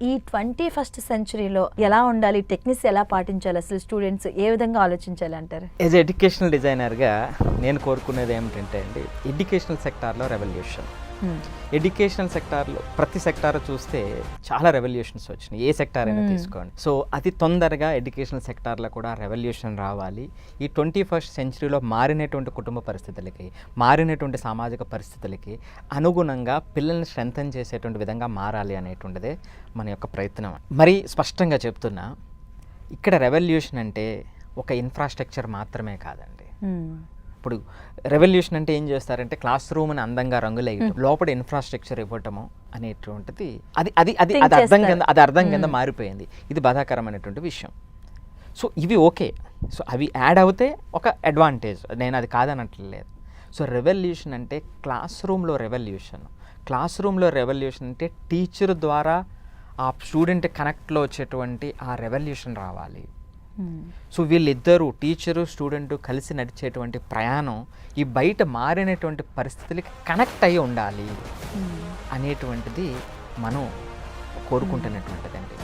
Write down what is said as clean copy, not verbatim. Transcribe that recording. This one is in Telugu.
ఈ 21st సెంచరీలో ఎలా ఉండాలి, టెక్నిక్స్ ఎలా పాటించాలి, అసలు స్టూడెంట్స్ ఏ విధంగా ఆలోచించాలి అంటారు? యాజ్ ఎడ్యుకేషనల్ డిజైనర్గా నేను కోరుకునేది ఏమిటంటే అండి, ఎడ్యుకేషనల్ సెక్టార్లో రెవల్యూషన్. ఎడ్యుకేషనల్ సెక్టార్లో ప్రతి సెక్టార్ చూస్తే చాలా రెవల్యూషన్స్ వచ్చినాయి, ఏ సెక్టార్ అయినా తీసుకోండి. సో అతి తొందరగా ఎడ్యుకేషనల్ సెక్టార్లో కూడా రెవల్యూషన్ రావాలి. ఈ 21st సెంచరీలో మారినటువంటి కుటుంబ పరిస్థితులకి, మారినటువంటి సామాజిక పరిస్థితులకి అనుగుణంగా పిల్లల్ని స్ట్రెంథన్ చేసేటువంటి విధంగా మారాలి అనేటువంటిదే మన యొక్క ప్రయత్నం. మరి స్పష్టంగా చెప్తున్నా, ఇక్కడ రెవల్యూషన్ అంటే ఒక ఇన్ఫ్రాస్ట్రక్చర్ మాత్రమే కాదండి. ఇప్పుడు రెవల్యూషన్ అంటే ఏం చేస్తారంటే క్లాస్ రూమ్ని అందంగా రంగులేయటం, లోపల ఇన్ఫ్రాస్ట్రక్చర్ ఇవ్వటము అనేటువంటిది అది అర్థం కింద మారిపోయింది. ఇది బాధాకరమైనటువంటి విషయం. సో ఇవి ఓకే, సో అవి యాడ్ అవుతే ఒక అడ్వాంటేజ్, నేను అది కాదనట్లేదు. సో రెవల్యూషన్ అంటే క్లాస్ రూమ్లో రెవల్యూషన్ అంటే టీచర్ ద్వారా ఆ స్టూడెంట్ కనెక్ట్లో వచ్చేటువంటి ఆ రెవల్యూషన్ రావాలి. సో వీళ్ళిద్దరూ టీచరు స్టూడెంట్ కలిసి నడిచేటువంటి ప్రయాణం ఈ బయట మారినటువంటి పరిస్థితులకి కనెక్ట్ అయ్యి ఉండాలి అనేటువంటిది మనం కోరుకుంటున్నటువంటిదండి.